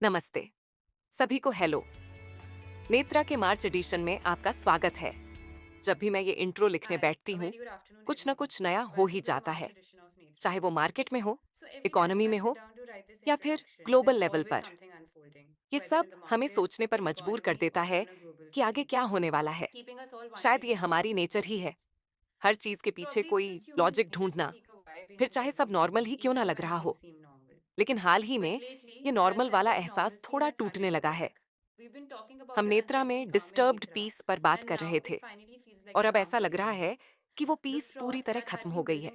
नमस्ते सभी को हेलो। नेत्रा के मार्च एडिशन में आपका स्वागत है। जब भी मैं ये इंट्रो लिखने बैठती हूँ, कुछ न कुछ नया हो ही जाता है, चाहे वो मार्केट में हो, इकोनॉमी में हो या फिर ग्लोबल लेवल पर। ये सब हमें सोचने पर मजबूर कर देता है कि आगे क्या होने वाला है। शायद ये हमारी नेचर ही है, हर चीज के पीछे कोई लॉजिक ढूंढना, फिर चाहे सब नॉर्मल ही क्यों ना लग रहा हो। लेकिन हाल ही में ये नॉर्मल वाला एहसास थोड़ा टूटने लगा है। हम नेत्रा में डिस्टर्ब्ड पीस पर बात कर रहे थे और अब ऐसा लग रहा है कि वो पीस पूरी तरह खत्म हो गई है।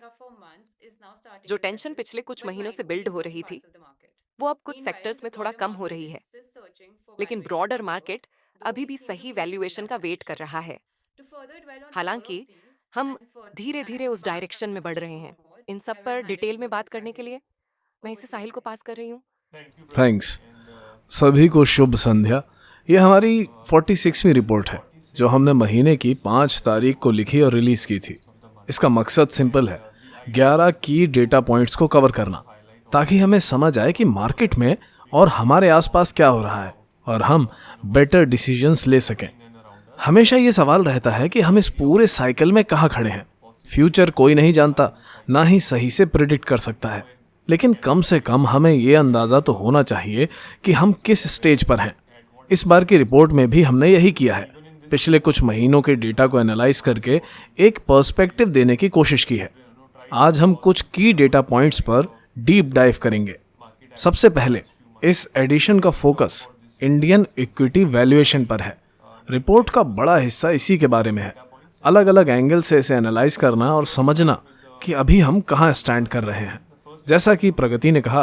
जो टेंशन पिछले कुछ महीनों से बिल्ड हो रही थी, वो अब कुछ सेक्टर्स में थोड़ा कम हो रही है, लेकिन ब्रॉडर मार्केट अभी भी सही वैल्यूएशन का वेट कर रहा है। हालांकि हम धीरे धीरे उस डायरेक्शन में बढ़ रहे हैं। इन सब पर डिटेल में बात करने के लिए मैं इसे साहिल को पास कर रही हूँ। थैंक्स। सभी को शुभ संध्या। ये हमारी 46वीं रिपोर्ट है जो हमने महीने की 5 तारीख को लिखी और रिलीज की थी। इसका मकसद सिंपल है, 11 की डेटा पॉइंट्स को कवर करना, ताकि हमें समझ आए कि मार्केट में और हमारे आसपास क्या हो रहा है और हम बेटर डिसीजंस ले सकें। हमेशा ये सवाल रहता है कि हम इस पूरे साइकिल में कहाँ खड़े हैं। फ्यूचर कोई नहीं जानता, ना ही सही से प्रिडिक्ट कर सकता है, लेकिन कम से कम हमें ये अंदाज़ा तो होना चाहिए कि हम किस स्टेज पर हैं। इस बार की रिपोर्ट में भी हमने यही किया है। पिछले कुछ महीनों के डेटा को एनालाइज करके एक पर्सपेक्टिव देने की कोशिश की है। आज हम कुछ की डेटा पॉइंट्स पर डीप डाइव करेंगे। सबसे पहले इस एडिशन का फोकस इंडियन इक्विटी वैल्यूएशन पर है। रिपोर्ट का बड़ा हिस्सा इसी के बारे में है। अलग अलग एंगल से इसे एनालाइज करना और समझना कि अभी हम कहाँ स्टैंड कर रहे हैं। जैसा कि प्रगति ने कहा,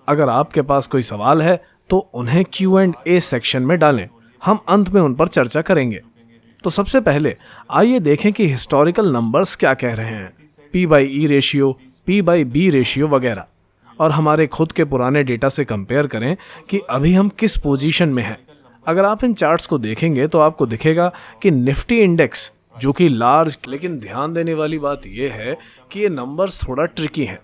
अगर आपके पास कोई सवाल है तो उन्हें Q&A सेक्शन में डालें, हम अंत में उन पर चर्चा करेंगे। तो सबसे पहले आइए देखें कि हिस्टोरिकल नंबर्स क्या कह रहे हैं, P/E रेशियो, P/B रेशियो वगैरह, और हमारे खुद के पुराने डेटा से कंपेयर करें कि अभी हम किस पोजीशन में हैं। अगर आप इन चार्ट्स को देखेंगे तो आपको दिखेगा कि निफ्टी इंडेक्स, जो कि लार्ज, लेकिन ध्यान देने वाली बात यह है कि ये नंबर्स थोड़ा ट्रिकी हैं।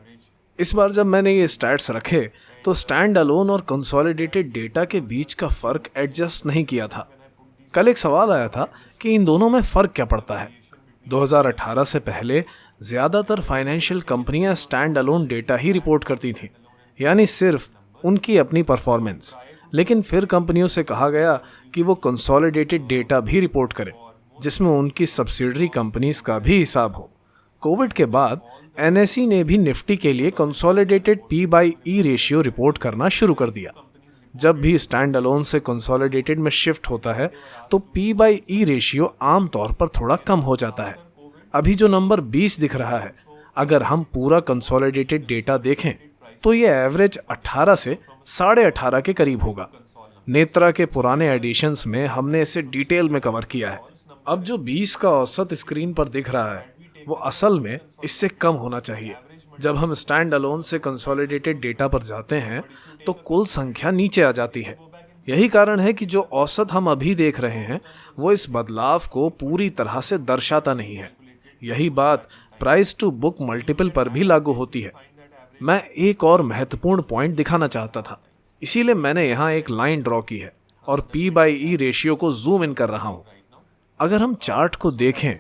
इस बार जब मैंने ये स्टैट्स रखे तो स्टैंड अलोन और कंसोलिडेटेड डेटा के बीच का फर्क एडजस्ट नहीं किया था। कल एक सवाल आया था कि इन दोनों में फर्क क्या पड़ता है। 2018 से पहले ज्यादातर फाइनेंशियल कंपनियां स्टैंड अलोन डेटा ही रिपोर्ट करती थीं, यानी सिर्फ उनकी अपनी परफॉर्मेंस। लेकिन फिर कंपनियों से कहा गया कि वो कंसोलिडेटेड डेटा भी रिपोर्ट करें, जिसमें उनकी सब्सिडरी कंपनीज का भी हिसाब हो। कोविड के बाद NSE ने भी निफ्टी के लिए कंसोलिडेटेड P/E रेशियो रिपोर्ट करना शुरू कर दिया। जब भी स्टैंड अलोन से कंसोलिडेटेड में शिफ्ट होता है तो P/E रेशियो आमतौर पर थोड़ा कम हो जाता है। अभी जो नंबर 20 दिख रहा है, अगर हम पूरा कंसोलिडेटेड डेटा देखें तो ये एवरेज 18 से 18.5 के करीब होगा। नेत्रा के पुराने एडिशंस में हमने इसे डिटेल में कवर किया है। अब जो 20 का औसत स्क्रीन पर दिख रहा है वो असल में इससे कम होना चाहिए। जब हम स्टैंड अलोन से कंसोलिडेटेड डेटा पर जाते हैं तो कुल संख्या नीचे आ जाती है। यही कारण है कि जो औसत हम अभी देख रहे हैं वो इस बदलाव को पूरी तरह से दर्शाता नहीं है। यही बात प्राइस टू बुक मल्टीपल पर भी लागू होती है। मैं एक और महत्वपूर्ण पॉइंट दिखाना चाहता था, इसीलिए मैंने यहाँ एक लाइन ड्रॉ की है और P/E रेशियो को जूम इन कर रहा हूँ। अगर हम चार्ट को देखें,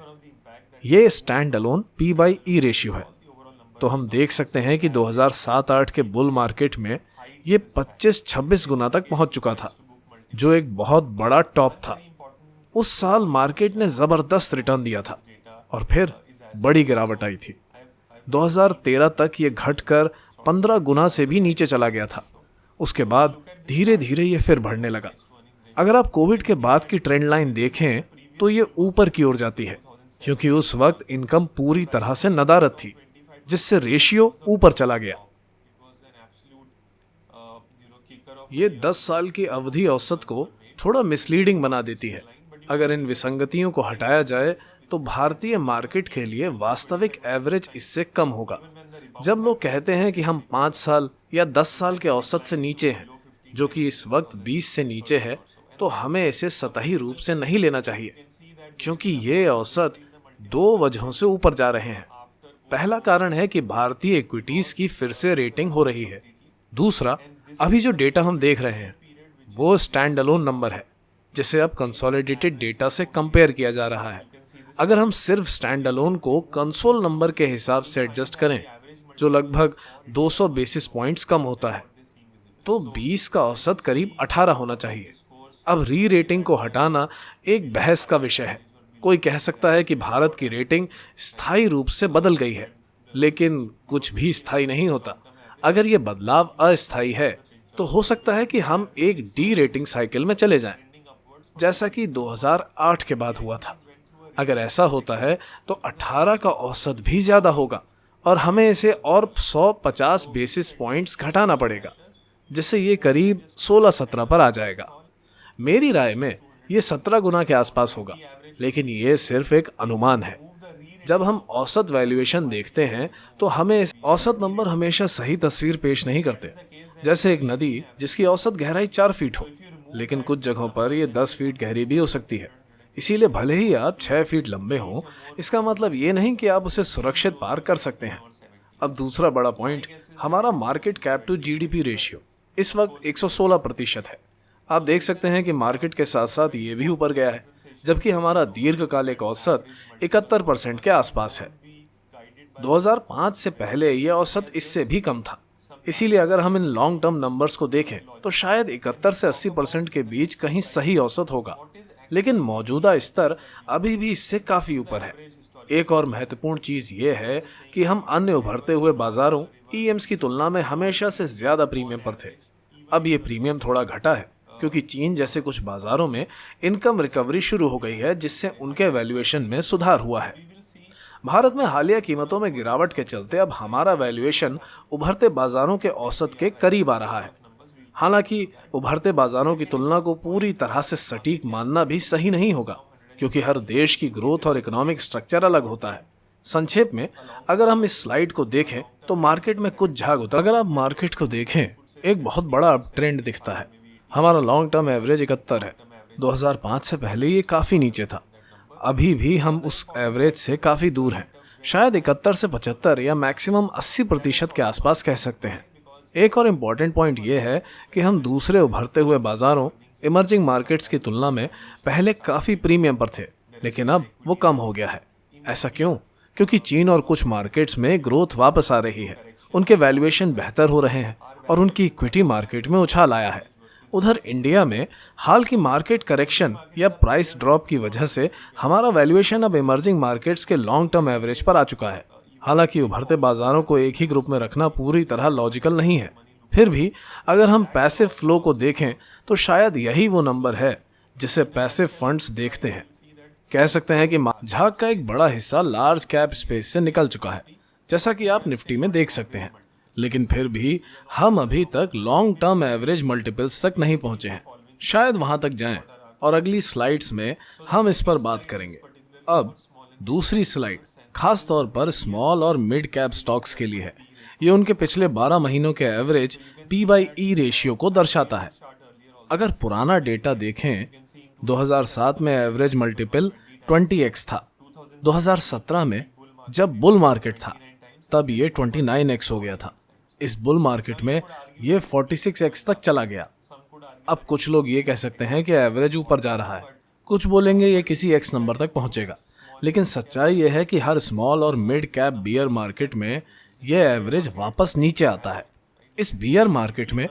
ये स्टैंड अलोन P/E रेशियो है, तो हम देख सकते हैं कि 2007-8 के बुल मार्केट में ये 25-26 गुना तक पहुंच चुका था, जो एक बहुत बड़ा टॉप था। उस साल मार्केट ने जबरदस्त रिटर्न दिया था और फिर बड़ी गिरावट आई थी। 2013 तक ये घटकर 15 गुना से भी नीचे चला गया था। उसके बाद धीरे धीरे ये फिर बढ़ने लगा। अगर आप कोविड के बाद की ट्रेंड लाइन देखें तो ये ऊपर की ओर जाती है, क्योंकि उस वक्त इनकम पूरी तरह से नदारद थी, जिससे रेशियो ऊपर चला गया। ये 10 साल की अवधि औसत को थोड़ा मिसलीडिंग बना देती है। अगर इन विसंगतियों को हटाया जाए तो भारतीय मार्केट के लिए वास्तविक एवरेज इससे कम होगा। जब लोग कहते हैं कि हम 5 साल या 10 साल के औसत से नीचे हैं, जो कि इस वक्त 20 से नीचे है, तो हमें इसे सतही रूप से नहीं लेना चाहिए, क्योंकि ये औसत 2 वजहों से ऊपर जा रहे हैं। पहला कारण है कि भारतीय इक्विटीज की फिर से रेटिंग हो रही है। दूसरा, अभी जो डेटा हम देख रहे हैं वो स्टैंड अलोन नंबर है जिसे अब कंसोलिडेटेड डेटा से कंपेयर किया जा रहा है। अगर हम सिर्फ स्टैंड अलोन को कंसोल नंबर के हिसाब से एडजस्ट करें, जो लगभग 200 बेसिस पॉइंट्स कम होता है, तो 20 का औसत करीब 18 होना चाहिए। अब री रेटिंग को हटाना एक बहस का विषय है। कोई कह सकता है कि भारत की रेटिंग स्थायी रूप से बदल गई है, लेकिन कुछ भी स्थायी नहीं होता। अगर ये बदलाव अस्थायी है तो हो सकता है कि हम एक डी रेटिंग साइकिल में चले जाएं, जैसा कि 2008 के बाद हुआ था। अगर ऐसा होता है तो 18 का औसत भी ज्यादा होगा और हमें इसे और 150 बेसिस पॉइंट्स घटाना पड़ेगा, जिससे ये करीब 16-17 पर आ जाएगा। मेरी राय में ये 17 गुना के आसपास होगा, लेकिन ये सिर्फ एक अनुमान है। जब हम औसत वैल्यूएशन देखते हैं तो हमें औसत नंबर हमेशा सही तस्वीर पेश नहीं करते। जैसे एक नदी जिसकी औसत गहराई 4 फीट हो, लेकिन कुछ जगहों पर ये 10 फीट गहरी भी हो सकती है। इसीलिए भले ही आप 6 फीट लंबे हों, इसका मतलब ये नहीं कि आप उसे सुरक्षित पार कर सकते हैं। अब दूसरा बड़ा पॉइंट, हमारा market cap to GDP ratio इस वक्त 116% है। आप देख सकते हैं कि मार्केट के साथ साथ ये भी ऊपर गया है, जबकि हमारा दीर्घकालिक औसत 71% के आसपास है। 2005 से पहले यह औसत इससे भी कम था। इसीलिए अगर हम इन लॉन्ग टर्म नंबर्स को देखें तो शायद 71 से 80% के बीच कहीं सही औसत होगा, लेकिन मौजूदा स्तर अभी भी इससे काफी ऊपर है। एक और महत्वपूर्ण चीज ये है कि हम अन्य उभरते हुए बाजारों ईएम्स की तुलना में हमेशा से ज्यादा प्रीमियम पर थे। अब ये प्रीमियम थोड़ा घटा है क्योंकि चीन जैसे कुछ बाजारों में इनकम रिकवरी शुरू हो गई है, जिससे उनके वैल्यूएशन में सुधार हुआ है। भारत में हालिया कीमतों में गिरावट के चलते अब हमारा वैल्यूएशन उभरते बाजारों के औसत के करीब आ रहा है। हालांकि उभरते बाजारों की तुलना को पूरी तरह से सटीक मानना भी सही नहीं होगा, क्योंकि हर देश की ग्रोथ और इकोनॉमिक स्ट्रक्चर अलग होता है। संक्षेप में अगर हम इस स्लाइड को देखें तो मार्केट में कुछ झाग होता है। अगर आप मार्केट को देखें, एक बहुत बड़ा अप ट्रेंड दिखता है। हमारा लॉन्ग टर्म एवरेज 71 है। 2005 से पहले ये काफी नीचे था। अभी भी हम उस एवरेज से काफी दूर हैं, शायद 71 से 75 या मैक्सिमम 80% के आसपास कह सकते हैं। एक और इम्पॉर्टेंट पॉइंट ये है कि हम दूसरे उभरते हुए बाजारों इमर्जिंग मार्केट्स की तुलना में पहले काफी प्रीमियम पर थे, लेकिन अब वो कम हो गया है। ऐसा क्यों? क्योंकि चीन और कुछ मार्केट्स में ग्रोथ वापस आ रही है, उनके वैल्यूएशन बेहतर हो रहे हैं और उनकी इक्विटी मार्केट में उछाल आया है। उधर इंडिया में हाल की मार्केट करेक्शन या प्राइस ड्रॉप की वजह से हमारा वैल्यूएशन अब इमर्जिंग मार्केट्स के लॉन्ग टर्म एवरेज पर आ चुका है। हालांकि उभरते बाजारों को एक ही ग्रुप में रखना पूरी तरह लॉजिकल नहीं है। फिर भी अगर हम पैसिव फ्लो को देखें तो शायद यही वो नंबर है जिसे पैसिव फंड्स देखते हैं। कह सकते हैं कि झाग का एक बड़ा हिस्सा लार्ज कैप स्पेस से निकल चुका है, जैसा कि आप निफ्टी में देख सकते हैं। लेकिन फिर भी हम अभी तक लॉन्ग टर्म एवरेज मल्टीपल्स तक नहीं पहुंचे हैं। शायद वहां तक जाएं और अगली स्लाइड्स में हम इस पर बात करेंगे। अब दूसरी स्लाइड खास तौर पर स्मॉल और मिड कैप स्टॉक्स के लिए है। ये उनके पिछले 12 महीनों के एवरेज P/E रेशियो को दर्शाता है। अगर पुराना डेटा देखें, 2007 में एवरेज मल्टीपल 20x था। 2017 में जब बुल मार्केट था तब ये 29x हो गया था। इस बुल मार्केट में ये 46x तक चला गया। अब कुछ लोग ये कह सकते हैं कि एवरेज ऊपर जा रहा है, कुछ बोलेंगे ये किसी x नंबर तक पहुंचेगा, लेकिन सच्चाई यह है कि हर स्मॉल और मिड कैप बियर मार्केट में यह एवरेज वापस नीचे आता है। इस बियर मार्केट में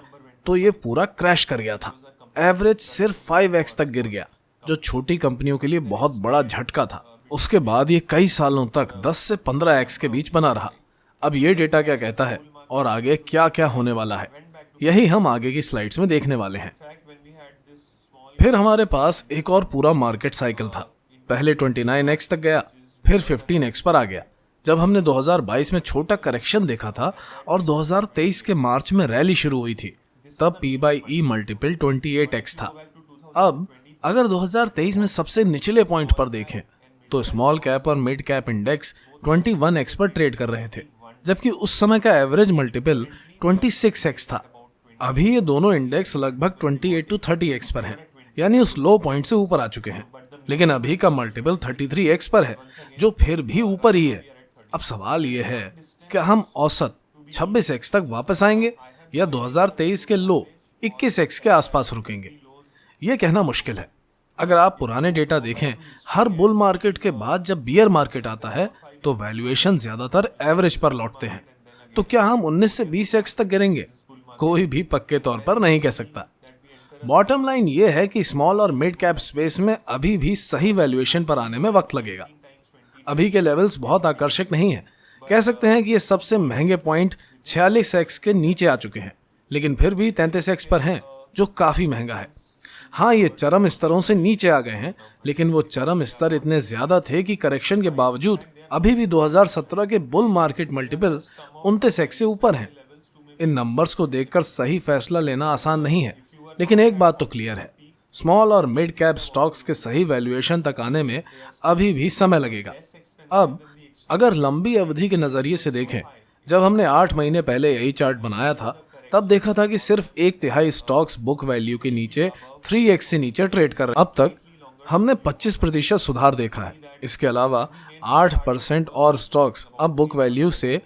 तो ये पूरा क्रैश कर गया था। एवरेज सिर्फ 5x तक गिर गया, जो छोटी कंपनियों के लिए बहुत बड़ा झटका था। उसके बाद ये कई सालों तक 10 से 15x के बीच बना रहा। अब ये डेटा क्या कहता है और आगे क्या क्या होने वाला है, यही हम आगे की स्लाइड्स में देखने वाले हैं। फिर हमारे पास एक और पूरा मार्केट साइकिल था। पहले 29x तक गया, फिर 15x पर आ गया। जब हमने 2022 में छोटा करेक्शन देखा था और 2023 के मार्च में रैली शुरू हुई थी, तब P/E मल्टीपल 28x था। अब अगर 2023 में सबसे निचले पॉइंट पर देखें तो स्मॉल कैप और मिड कैप इंडेक्स 21x पर ट्रेड कर रहे थे, जबकि उस समय का एवरेज मल्टीपल 26x था। अभी ये दोनों इंडेक्स लगभग 28 to 30x पर हैं, यानी उस लो पॉइंट से ऊपर आ चुके हैं। लेकिन अभी का मल्टीपल 33x पर है, जो फिर भी ऊपर ही है। अब सवाल यह है कि हम औसत 26x तक वापस आएंगे या 2023 के लो 21x के आसपास रुकेंगे। ये कहना मुश्किल है। अगर आप पुराने डेटा देखें, हर बुल मार्केट के बाद जब बियर मार्केट आता है तो वैल्यूएशन ज्यादातर एवरेज पर लौटते हैं। तो क्या हम 19 से 20x तक गिरेंगे? कोई भी पक्के तौर पर नहीं कह सकता। बॉटम लाइन ये है कि स्मॉल और मिड कैप स्पेस में अभी भी सही वैल्यूएशन पर आने में वक्त लगेगा। अभी के लेवल्स बहुत आकर्षक नहीं है। कह सकते हैं कि ये सबसे महंगे पॉइंट 46x के नीचे आ चुके हैं, लेकिन फिर भी 33x पर हैं, जो काफी महंगा है। हाँ, ये चरम स्तरों से नीचे आ गए हैं, लेकिन वो चरम स्तर इतने ज्यादा थे कि करेक्शन के बावजूद अभी भी 2017 के बुल मार्केट मल्टीपल 29x से ऊपर हैं। इन नंबर्स को देखकर सही फैसला लेना आसान नहीं है, लेकिन एक बात तो क्लियर है, स्मॉल और मिड कैप स्टॉक्स के सही वैल्यूएशन तक आने में अभी भी समय लगेगा। अब अगर लंबी अवधि के नजरिए से देखें, जब हमने 8 महीने पहले यही चार्ट बनाया था, तब देखा था कि सिर्फ 1/3 स्टॉक्स बुक वैल्यू के नीचे 3x से नीचे ट्रेड कर रहे हैं। अब तक हमने 25% सुधार देखा है। इसके अलावा 8% और स्टॉक्स अब बुक वैल्यू से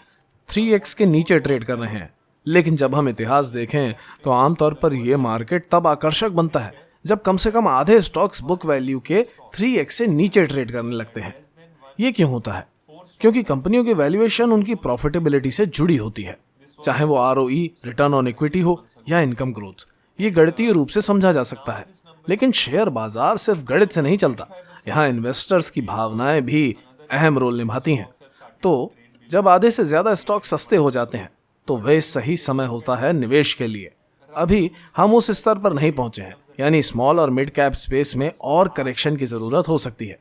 3x के नीचे ट्रेड कर रहे हैं। लेकिन जब हम इतिहास देखें तो आमतौर पर यह मार्केट तब आकर्षक बनता है जब कम से कम आधे स्टॉक्स बुक वैल्यू के 3x से नीचे ट्रेड करने लगते हैं। ये क्यों होता है? क्योंकि कंपनियों की वैल्यूएशन उनकी प्रॉफिटेबिलिटी से जुड़ी होती है, चाहे वो ROE, रिटर्न ऑन इक्विटी हो या इनकम ग्रोथ। ये गणितीय रूप से समझा जा सकता है, लेकिन शेयर बाजार सिर्फ गणित से नहीं चलता। यहाँ इन्वेस्टर्स की भावनाएं भी अहम रोल निभाती हैं। तो जब आधे से ज्यादा स्टॉक सस्ते हो जाते हैं तो वह सही समय होता है निवेश के लिए। अभी हम उस स्तर पर नहीं पहुंचे हैं, यानी स्मॉल और मिड कैप स्पेस में और करेक्शन की जरूरत हो सकती है।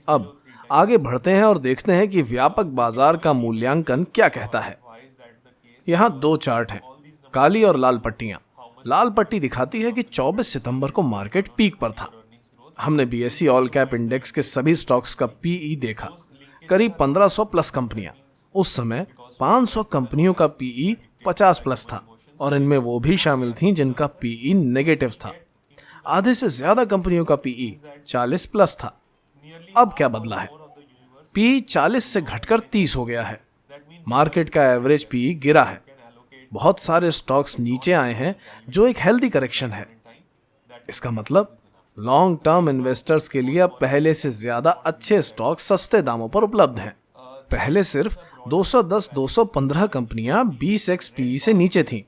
अब आगे बढ़ते हैं और देखते हैं कि व्यापक बाजार का मूल्यांकन क्या कहता है। यहाँ 2 चार्ट हैं, काली और लाल पट्टियां। लाल पट्टी दिखाती है कि 24 सितंबर को मार्केट पीक पर था। हमने BSE ऑल कैप इंडेक्स के सभी स्टॉक्स का PE देखा, करीब 1500 प्लस कंपनियां। उस समय 500 कंपनियों का PE 50 प्लस था, और इनमें वो भी शामिल थीं जिनका PE नेगेटिव था। आधे से ज्यादा कंपनियों का PE 40 प्लस था। अब क्या बदला है? PE 40 से घटकर 30 हो गया है। मार्केट का एवरेज PE गिरा है। बहुत सारे स्टॉक्स नीचे आए हैं, जो एक हेल्दी करेक्शन है। इसका मतलब लॉन्ग टर्म इन्वेस्टर्स के लिए अब पहले से ज्यादा अच्छे स्टॉक सस्ते दामों पर उपलब्ध हैं। पहले सिर्फ 210-215 कंपनियां 20x PE से नीचे थीं।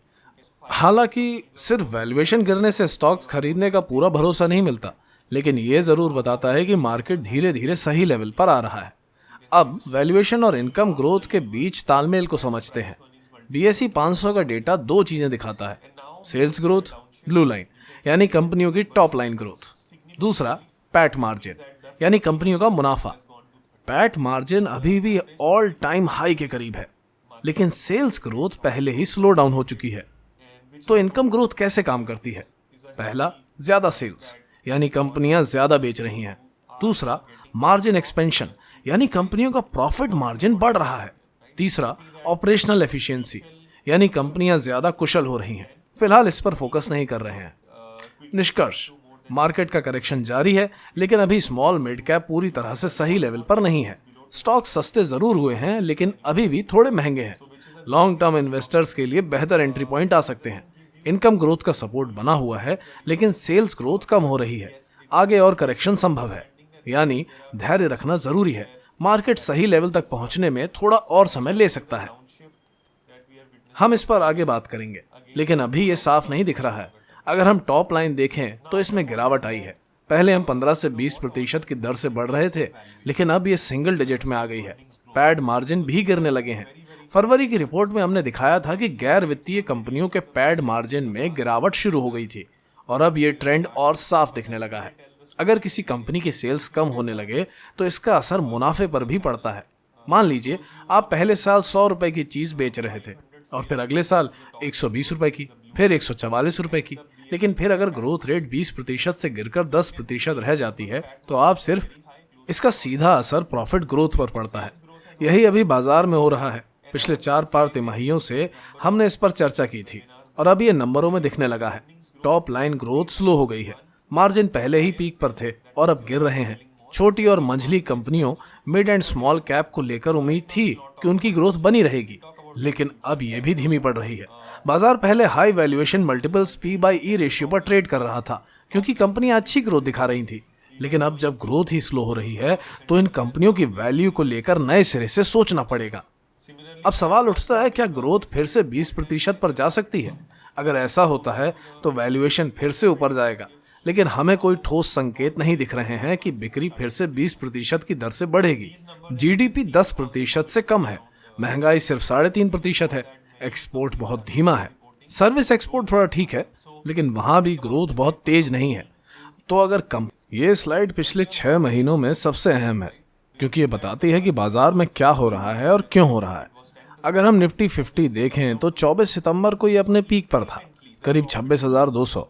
हालांकि सिर्फ वैल्यूएशन गिरने से स्टॉक्स खरीदने का पूरा भरोसा नहीं मिलता, लेकिन ये जरूर बताता है कि मार्केट धीरे धीरे सही लेवल पर आ रहा है। अब वैल्यूएशन और इनकम ग्रोथ के बीच तालमेल को समझते हैं। BSE 500 का डेटा 2 चीजें दिखाता है, सेल्स ग्रोथ, ब्लू लाइन, यानी कंपनियों की टॉप लाइन ग्रोथ। दूसरा पैट मार्जिन, यानी कंपनियों का मुनाफा। पैट मार्जिन अभी भी ऑल टाइम हाई के करीब है, लेकिन सेल्स ग्रोथ पहले ही स्लो डाउन हो चुकी है। तो इनकम ग्रोथ कैसे काम करती है? पहला, ज्यादा सेल्स, यानी कंपनियां ज्यादा बेच रही हैं। दूसरा, मार्जिन एक्सपेंशन, यानी कंपनियों का प्रॉफिट मार्जिन बढ़ रहा है। तीसरा, ऑपरेशनल एफिशिएंसी, यानी कंपनियां ज्यादा कुशल हो रही हैं। फिलहाल इस पर फोकस नहीं कर रहे हैं। निष्कर्ष, मार्केट का करेक्शन जारी है, लेकिन अभी स्मॉल मिड कैप पूरी तरह से सही लेवल पर नहीं है। स्टॉक सस्ते जरूर हुए हैं, लेकिन अभी भी थोड़े महंगे हैं। लॉन्ग टर्म इन्वेस्टर्स के लिए बेहतर एंट्री पॉइंट आ सकते हैं। इनकम ग्रोथ का सपोर्ट बना हुआ है, लेकिन सेल्स ग्रोथ कम हो रही है। आगे और करेक्शन संभव है, यानी धैर्य रखना जरूरी है। मार्केट सही लेवल तक पहुंचने में थोड़ा और समय ले सकता है। हम इस पर आगे बात करेंगे, लेकिन अभी ये साफ नहीं दिख रहा है। अगर हम टॉप लाइन देखें तो इसमें गिरावट आई है। पहले हम 15 से 20% की दर से बढ़ रहे थे, लेकिन अब ये सिंगल डिजिट में आ गई है। पैड मार्जिन भी गिरने लगे हैं। फरवरी की रिपोर्ट में हमने दिखाया था कि गैर वित्तीय कंपनियों के पैड मार्जिन में गिरावट शुरू हो गई थी, और अब ये ट्रेंड और साफ दिखने लगा है। अगर किसी कंपनी की सेल्स कम होने लगे तो इसका असर मुनाफे पर भी पड़ता है। मान लीजिए आप पहले साल 100 रुपए की चीज बेच रहे थे, और फिर अगले साल 120 रुपए की, फिर 144 रुपए की। लेकिन फिर अगर ग्रोथ रेट 20% से गिरकर 10% रह जाती है, तो आप सिर्फ इसका सीधा असर प्रॉफिट ग्रोथ पर पड़ता है। यही अभी बाजार में हो रहा है। पिछले 4 तिमाहियों से हमने इस पर चर्चा की थी, और अब ये नंबरों में दिखने लगा है। टॉप लाइन ग्रोथ स्लो हो गई है। मार्जिन पहले ही पीक पर थे और अब गिर रहे हैं। छोटी और मंझली कंपनियों, मिड एंड स्मॉल कैप को लेकर उम्मीद थी कि उनकी ग्रोथ बनी रहेगी, लेकिन अब ये भी धीमी पड़ रही है। बाजार पहले high valuation multiples P/E ratio पर ट्रेड कर रहा था क्योंकि कंपनियां अच्छी ग्रोथ दिखा रही थी। लेकिन अब जब ग्रोथ ही स्लो हो रही है तो इन कंपनियों की वैल्यू को लेकर नए सिरे से सोचना पड़ेगा। अब सवाल उठता है, क्या ग्रोथ फिर से 20% पर जा सकती है? अगर ऐसा होता है तो वैल्यूएशन फिर से ऊपर जाएगा, लेकिन हमें कोई ठोस संकेत नहीं दिख रहे हैं कि बिक्री फिर से 20% की दर से बढ़ेगी। जीडीपी 10% से कम है, महंगाई सिर्फ 3.5% है, एक्सपोर्ट बहुत धीमा है। सर्विस एक्सपोर्ट थोड़ा ठीक है, लेकिन वहां भी ग्रोथ बहुत तेज नहीं है। तो अगर कम ये स्लाइड पिछले 6 महीनों में सबसे अहम है क्योंकि ये बताती है कि बाजार में क्या हो रहा है और क्यों हो रहा है। अगर हम निफ्टी 50 देखें तो 24 सितंबर को ये अपने पीक पर था, करीब 26,200।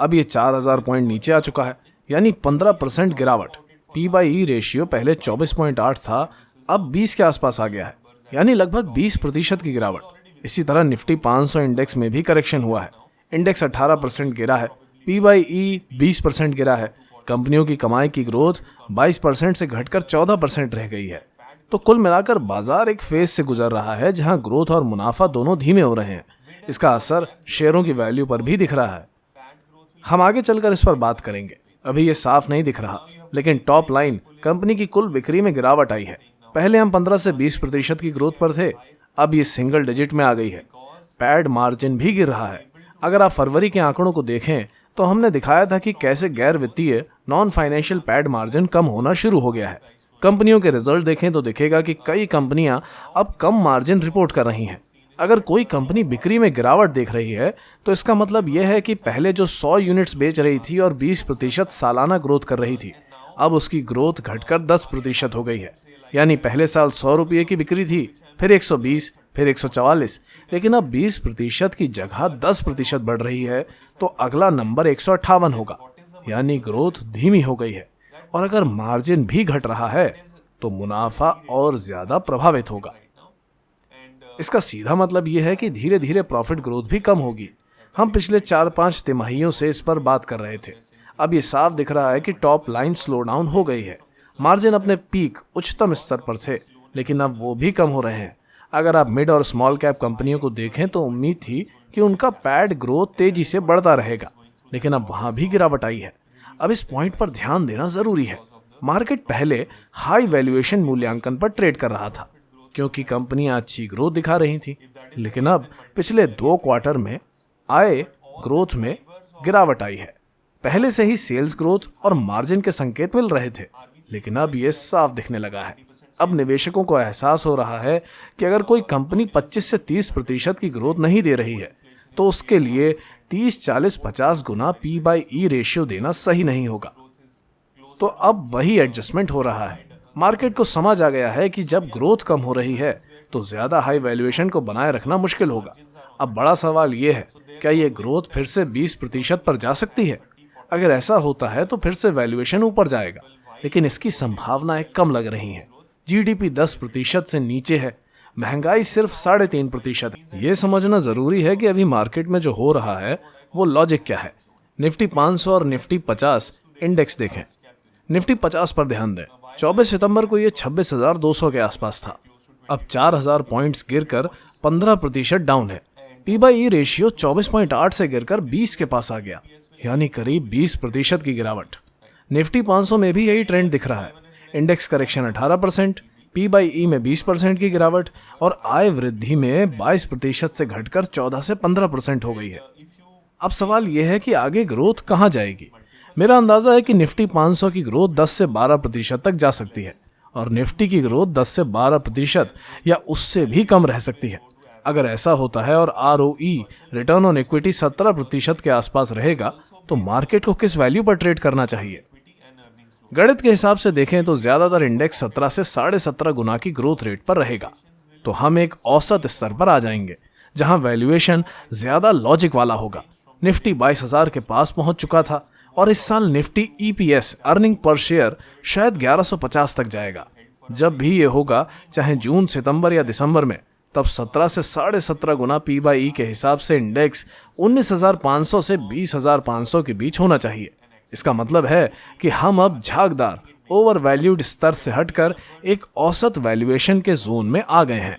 अब ये 4,000 पॉइंट नीचे आ चुका है, यानी 15% गिरावट। P/E रेशियो पहले 24.8 था, अब 20 के आसपास आ गया है, यानी लगभग 20% की गिरावट। इसी तरह निफ्टी 500 इंडेक्स में भी करेक्शन हुआ है, इंडेक्स 18% गिरा है, P/E 20% गिरा है। कंपनियों की कमाई की ग्रोथ 22% से घटकर 14% रह गई है। तो कुल मिलाकर बाजार एक फेज से गुजर रहा है जहां ग्रोथ और मुनाफा दोनों धीमे हो रहे हैं। इसका असर शेयरों की वैल्यू पर भी दिख रहा है। हम आगे चलकर इस पर बात करेंगे, अभी ये साफ नहीं दिख रहा, लेकिन टॉप लाइन कंपनी की कुल बिक्री में गिरावट आई है। पहले हम 15 से 20% की ग्रोथ पर थे, अब ये सिंगल डिजिट में आ गई है। पैड मार्जिन भी गिर रहा है। अगर आप फरवरी के आंकड़ों को देखें तो हमने दिखाया था कि कैसे गैर वित्तीय नॉन फाइनेंशियल पैड मार्जिन कम होना शुरू हो गया है। कंपनियों के रिजल्ट देखें तो दिखेगा कि कई कंपनियां अब कम मार्जिन रिपोर्ट कर रही हैं। अगर कोई कंपनी बिक्री में गिरावट देख रही है तो इसका मतलब यह है कि पहले जो 100 यूनिट्स बेच रही थी और 20% सालाना ग्रोथ कर रही थी, अब उसकी ग्रोथ घटकर 10% हो गई है। यानी पहले साल 100 रुपये की बिक्री थी, फिर 120, फिर 144, लेकिन अब 20% की जगह 10% बढ़ रही है, तो अगला नंबर 158 होगा। यानी ग्रोथ धीमी हो गई है। और अगर मार्जिन भी घट रहा है तो मुनाफा और ज्यादा प्रभावित होगा। इसका सीधा मतलब यह है कि धीरे धीरे प्रॉफिट ग्रोथ भी कम होगी। हम पिछले 4-5 तिमाहियों से इस पर बात कर रहे थे। अब ये साफ दिख रहा है कि टॉप लाइन स्लो डाउन हो गई है। मार्जिन अपने पीक उच्चतम स्तर पर थे, लेकिन अब वो भी कम हो रहे हैं। अगर आप मिड और स्मॉल कैप कंपनियों को देखें तो उम्मीद थी कि उनका पैड ग्रोथ तेजी से बढ़ता रहेगा, लेकिन अब वहां भी गिरावट आई है। अब इस पॉइंट पर ध्यान देना जरूरी है। मार्केट पहले हाई वैल्यूएशन मूल्यांकन पर ट्रेड कर रहा था क्योंकि कंपनियां अच्छी ग्रोथ दिखा रही थी, लेकिन अब पिछले 2 क्वार्टर में आए ग्रोथ में गिरावट आई है। पहले से ही सेल्स ग्रोथ और मार्जिन के संकेत मिल रहे थे, लेकिन अब ये साफ दिखने लगा है। अब निवेशकों को एहसास हो रहा है कि अगर कोई कंपनी 25 से 30% की ग्रोथ नहीं दे रही है तो उसके लिए 30, 40, 50 गुना P/E रेशियो देना सही नहीं होगा। तो अब वही एडजस्टमेंट हो रहा है। मार्केट को समझ आ गया है कि जब ग्रोथ कम हो रही है तो ज्यादा हाई वैल्यूएशन को बनाए रखना मुश्किल होगा। अब बड़ा सवाल यह है, क्या ये ग्रोथ फिर से 20% पर जा सकती है? अगर ऐसा होता है तो फिर से वैल्यूएशन ऊपर जाएगा, लेकिन इसकी संभावनाएं कम लग रही हैं। जीडीपी 10% से नीचे है, महंगाई सिर्फ 3.5% है। ये समझना जरूरी है कि अभी मार्केट में जो हो रहा है वो लॉजिक क्या है। निफ्टी 500 और निफ्टी 50 इंडेक्स देखें। निफ्टी 50 पर ध्यान दें। 24 सितंबर को ये 26,200 के आसपास था, अब 4,000 पॉइंट्स गिरकर 15% डाउन है। P/E रेशियो 24.8 से गिरकर 20 के पास आ गया, यानी करीब 20% की गिरावट। निफ्टी 500 में भी यही ट्रेंड दिख रहा है। इंडेक्स करेक्शन 18%, P/E में 20% की गिरावट और आय वृद्धि में 22% से घटकर 14 से 15% हो गई है। अब सवाल यह है कि आगे ग्रोथ कहां जाएगी। मेरा अंदाजा है कि निफ्टी 500 की ग्रोथ 10 से 12% तक जा सकती है और निफ्टी की ग्रोथ 10 से 12% या उससे भी कम रह सकती है। अगर ऐसा होता है और ROE रिटर्न ऑन इक्विटी 17% के आसपास रहेगा तो मार्केट को किस वैल्यू पर ट्रेड करना चाहिए? गणित के हिसाब से देखें तो ज्यादातर इंडेक्स 17 से 17.5 गुना की ग्रोथ रेट पर रहेगा, तो हम एक औसत स्तर पर आ जाएंगे जहां वैल्यूएशन ज्यादा लॉजिक वाला होगा। निफ्टी 22,000 के पास पहुंच चुका था और इस साल Nifty EPS earning per share शायद 1150 तक जाएगा। जब भी ये होगा, चाहे जून, सितंबर या दिसंबर में, तब 17 से 17.5 गुना P/E के हिसाब से इंडेक्स 19,500 से 20,500 के बीच होना चाहिए। इसका मतलब है कि हम अब झागदार ओवर वैल्यूड स्तर से हटकर एक औसत वैल्यूएशन के जोन में आ गए हैं।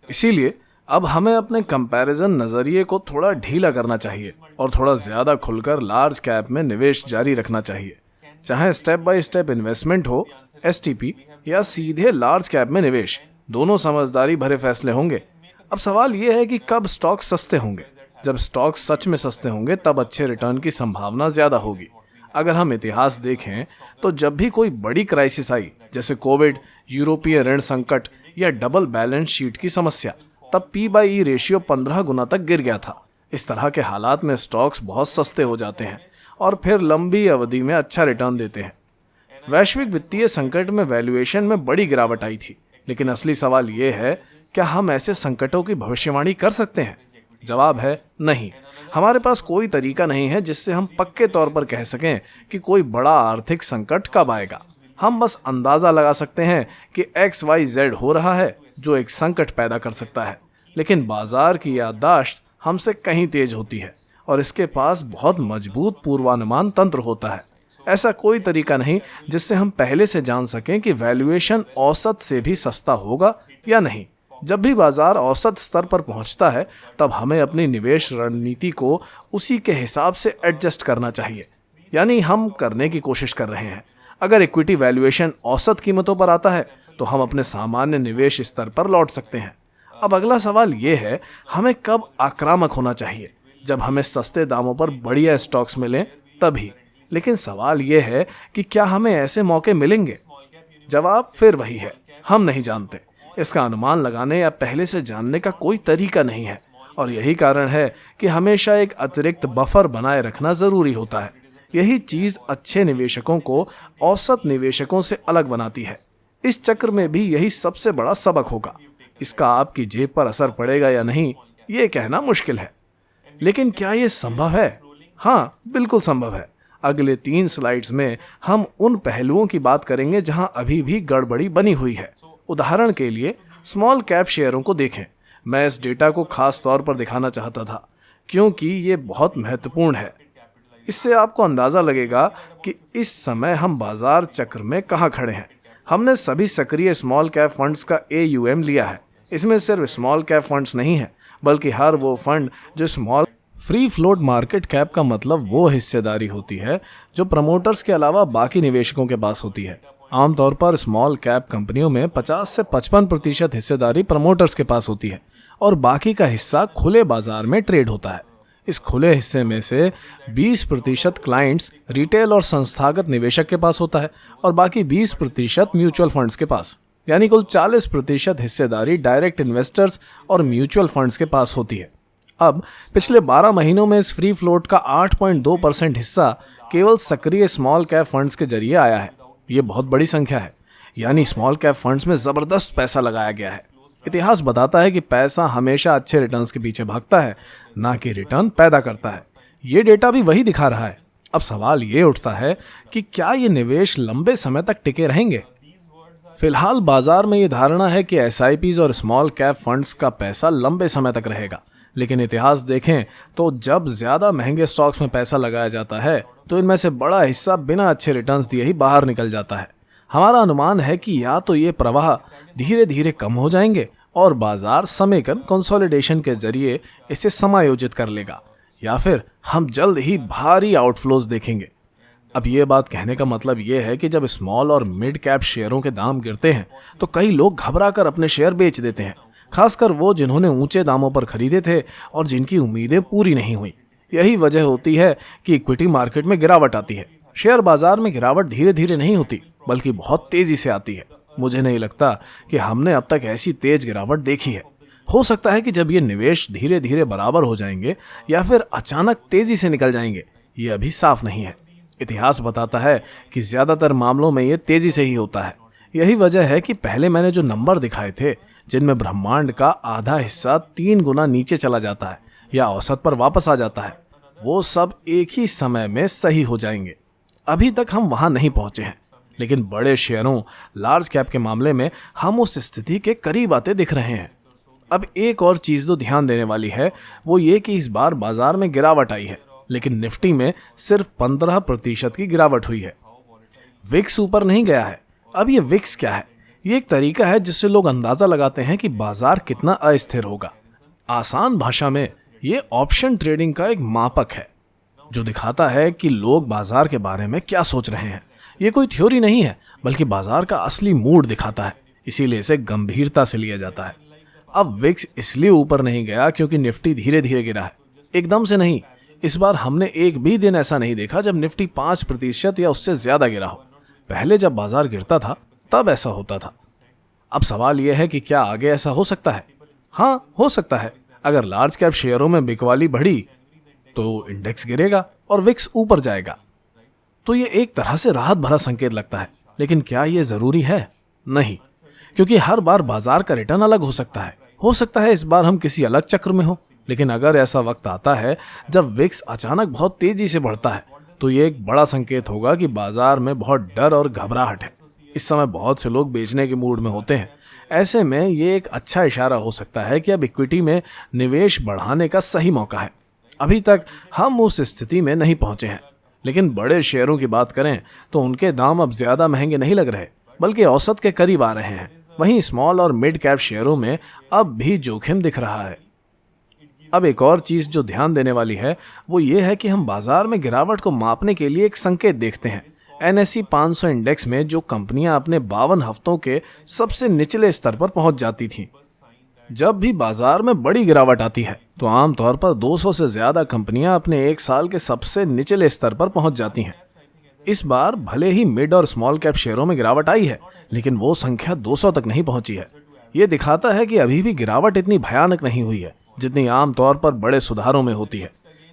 इसीलिए अब हमें अपने कंपैरिजन नजरिए को थोड़ा ढीला करना चाहिए और थोड़ा ज्यादा खुलकर लार्ज कैप में निवेश जारी रखना चाहिए। चाहे स्टेप बाय स्टेप इन्वेस्टमेंट हो, एसटीपी, या सीधे लार्ज कैप में निवेश, दोनों समझदारी भरे फैसले होंगे। अब सवाल यह है कि कब स्टॉक सस्ते होंगे। जब स्टॉक सच में सस्ते होंगे तब अच्छे रिटर्न की संभावना ज्यादा होगी। अगर हम इतिहास देखें तो जब भी कोई बड़ी क्राइसिस आई, जैसे कोविड, यूरोपीय ऋण संकट या डबल बैलेंस शीट की समस्या, तब P/E रेशियो 15 गुना तक गिर गया था। इस तरह के हालात में स्टॉक्स बहुत सस्ते हो जाते हैं और फिर लंबी अवधि में अच्छा रिटर्न देते हैं। वैश्विक वित्तीय संकट में वैल्यूएशन में बड़ी गिरावट आई थी, लेकिन असली सवाल ये है, क्या हम ऐसे संकटों की भविष्यवाणी कर सकते हैं? जवाब है नहीं। हमारे पास कोई तरीका नहीं है जिससे हम पक्के तौर पर कह सकें कि कोई बड़ा आर्थिक संकट कब आएगा। हम बस अंदाजा लगा सकते हैं कि XYZ हो रहा है जो एक संकट पैदा कर सकता है, लेकिन बाजार की याददाश्त हमसे कहीं तेज होती है और इसके पास बहुत मजबूत पूर्वानुमान तंत्र होता है। ऐसा कोई तरीका नहीं जिससे हम पहले से जान सकें कि वैल्यूएशन औसत से भी सस्ता होगा या नहीं। जब भी बाजार औसत स्तर पर पहुंचता है तब हमें अपनी निवेश रणनीति को उसी के हिसाब से एडजस्ट करना चाहिए, यानी हम करने की कोशिश कर रहे हैं। अगर इक्विटी वैल्यूएशन औसत कीमतों पर आता है तो हम अपने सामान्य निवेश स्तर पर लौट सकते हैं। अब अगला सवाल ये है, हमें कब आक्रामक होना चाहिए? जब हमें सस्ते दामों पर बढ़िया स्टॉक्स मिलें तभी। लेकिन सवाल ये है कि क्या हमें ऐसे मौके मिलेंगे? जवाब फिर वही है, हम नहीं जानते। इसका अनुमान लगाने या पहले से जानने का कोई तरीका नहीं है और यही कारण है कि हमेशा एक अतिरिक्त बफर बनाए रखना जरूरी होता है। यही चीज अच्छे निवेशकों को औसत निवेशकों से अलग बनाती है। इस चक्र में भी यही सबसे बड़ा सबक होगा। इसका आपकी जेब पर असर पड़ेगा या नहीं, ये कहना मुश्किल है। लेकिन क्या ये संभव है? हाँ, बिल्कुल संभव है। अगले 3 स्लाइड्स में हम उन पहलुओं की बात करेंगे जहां अभी भी गड़बड़ी बनी हुई है। उदाहरण के लिए स्मॉल कैप शेयरों को देखें। मैं इस डेटा को खास तौर पर दिखाना चाहता था क्योंकि ये बहुत महत्वपूर्ण है। इससे आपको अंदाजा लगेगा कि इस समय हम बाजार चक्र में कहाँ खड़े हैं। हमने सभी सक्रिय स्मॉल कैप फंड्स का AUM लिया है। इसमें सिर्फ स्मॉल कैप फंड्स नहीं है, बल्कि हर वो फंड जो small free float market cap का मतलब वो हिस्सेदारी होती है जो प्रमोटर्स के अलावा बाकी निवेशकों के पास होती है। आमतौर पर स्मॉल कैप कंपनियों में 50 से 55% हिस्सेदारी प्रमोटर्स के पास होती है और बाकी का हिस्सा खुले बाजार में ट्रेड होता है। इस खुले हिस्से में से 20% क्लाइंट्स, रिटेल और संस्थागत निवेशक के पास होता है और बाकी 20% म्यूचुअल फंड्स के पास, यानी कुल 40% हिस्सेदारी डायरेक्ट इन्वेस्टर्स और म्यूचुअल फंड्स के पास होती है। अब पिछले 12 महीनों में इस फ्री फ्लोट का 8.2% हिस्सा केवल सक्रिय स्मॉल कैप फंड्स के जरिए आया है। ये बहुत बड़ी संख्या है, यानी स्मॉल कैप फंड्स में जबरदस्त पैसा लगाया गया है। इतिहास बताता है कि पैसा हमेशा अच्छे रिटर्न्स के पीछे भागता है, ना कि रिटर्न पैदा करता है। ये डेटा भी वही दिखा रहा है। अब सवाल ये उठता है कि क्या ये निवेश लंबे समय तक टिके रहेंगे? फिलहाल बाजार में ये धारणा है कि SIPs और स्मॉल कैप फंड्स का पैसा लंबे समय तक रहेगा, लेकिन इतिहास देखें तो जब ज्यादा महंगे स्टॉक्स में पैसा लगाया जाता है तो इनमें से बड़ा हिस्सा बिना अच्छे रिटर्न्स दिए ही बाहर निकल जाता है। हमारा अनुमान है कि या तो ये प्रवाह धीरे धीरे कम हो जाएंगे और बाजार समेकन कंसोलिडेशन के जरिए इसे समायोजित कर लेगा, या फिर हम जल्द ही भारी आउटफ्लोज देखेंगे। अब ये बात कहने का मतलब ये है कि जब स्मॉल और मिड कैप शेयरों के दाम गिरते हैं तो कई लोग घबराकर अपने शेयर बेच देते हैं, खासकर वो जिन्होंने ऊंचे दामों पर खरीदे थे और जिनकी उम्मीदें पूरी नहीं हुई। यही वजह होती है कि इक्विटी मार्केट में गिरावट आती है। शेयर बाजार में गिरावट धीरे धीरे नहीं होती, बल्कि बहुत तेजी से आती है। मुझे नहीं लगता कि हमने अब तक ऐसी तेज गिरावट देखी है। हो सकता है कि जब ये निवेश धीरे धीरे बराबर हो जाएंगे या फिर अचानक तेजी से निकल जाएंगे, ये अभी साफ नहीं है। इतिहास बताता है कि ज्यादातर मामलों में ये तेजी से ही होता है। यही वजह है कि पहले मैंने जो नंबर दिखाए थे, जिनमें ब्रह्मांड का आधा हिस्सा 3 गुना नीचे चला जाता है या औसत पर वापस आ जाता है, वो सब एक ही समय में सही हो जाएंगे। अभी तक हम वहां नहीं पहुंचे हैं, लेकिन बड़े शेयरों, लार्ज कैप के मामले में हम उस स्थिति के करीब आते दिख रहे हैं। अब एक और चीज तो ध्यान देने वाली है, वो ये कि इस बार बाजार में गिरावट आई है, लेकिन निफ्टी में सिर्फ 15% की गिरावट हुई है। विक्स ऊपर नहीं गया है। अब ये विक्स क्या है? ये एक तरीका है जिससे लोग अंदाजा लगाते हैं कि बाजार कितना अस्थिर होगा। आसान भाषा में ये ऑप्शन ट्रेडिंग का एक मापक है जो दिखाता है कि लोग बाजार के बारे में क्या सोच रहे हैं। ये कोई थ्योरी नहीं है, बल्कि बाजार का असली मूड दिखाता है, इसीलिए इसे गंभीरता से लिया जाता है। अब विक्स इसलिए ऊपर नहीं गया क्योंकि निफ्टी धीरे धीरे गिरा है, एकदम से नहीं। इस बार हमने एक भी दिन ऐसा नहीं देखा जब निफ्टी 5% या उससे ज्यादा गिरा हो। पहले जब बाजार गिरता था तब ऐसा होता था। अब सवाल यह है कि क्या आगे ऐसा हो सकता है? हाँ, हो सकता है। अगर लार्ज कैप शेयरों में बिकवाली बढ़ी तो इंडेक्स गिरेगा और विक्स ऊपर जाएगा। तो ये एक तरह से राहत भरा संकेत लगता है, लेकिन क्या ये जरूरी है? नहीं, क्योंकि हर बार बाजार का रिटर्न अलग हो सकता है। हो सकता है इस बार हम किसी अलग चक्र में हो, लेकिन अगर ऐसा वक्त आता है जब विक्स अचानक बहुत तेजी से बढ़ता है तो ये एक बड़ा संकेत होगा कि बाजार में बहुत डर और घबराहट है। इस समय बहुत से लोग बेचने के मूड में होते हैं। ऐसे में ये एक अच्छा इशारा हो सकता है कि अब इक्विटी में निवेश बढ़ाने का सही मौका है। अभी तक हम उस स्थिति में नहीं पहुंचे हैं, लेकिन बड़े शेयरों की बात करें तो उनके दाम अब ज्यादा महंगे नहीं लग रहे, बल्कि औसत के करीब आ रहे हैं। वहीं स्मॉल और मिड कैप शेयरों में अब भी जोखिम दिख रहा है। अब एक और चीज जो ध्यान देने वाली है वो ये है कि हम बाजार में गिरावट को मापने के लिए एक संकेत देखते हैं। NSE 500 इंडेक्स में जो कंपनियां अपने 52 हफ्तों के सबसे निचले स्तर पर पहुंच जाती थीं। जब भी बाजार में बड़ी गिरावट आती है तो आमतौर पर 200 से ज्यादा कंपनियां अपने एक साल के सबसे निचले स्तर पर पहुंच जाती हैं। इस बार भले ही मिड और स्मॉल कैप शेयरों में गिरावट आई है, लेकिन वो संख्या 200 तक नहीं पहुंची है। ये दिखाता है कि अभी भी गिरावट इतनी भयानक नहीं हुई है जितनी आमतौर पर बड़े सुधारों में होती है।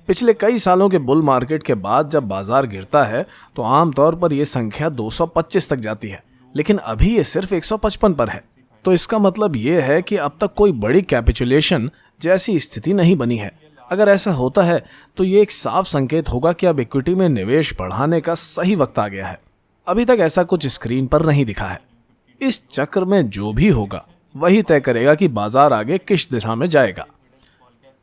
पिछले कई सालों के बुल मार्केट के बाद जब बाजार गिरता है तो आमतौर पर यह संख्या 225 तक जाती है, लेकिन अभी ये सिर्फ 155 पर है। तो इसका मतलब ये है कि अब तक कोई बड़ी कैपिचुलेशन जैसी स्थिति नहीं बनी है। अगर ऐसा होता है तो ये एक साफ संकेत होगा कि अब इक्विटी में निवेश बढ़ाने का सही वक्त आ गया है। अभी तक ऐसा कुछ स्क्रीन पर नहीं दिखा है। इस चक्र में जो भी होगा वही तय करेगा कि बाजार आगे किस दिशा में जाएगा।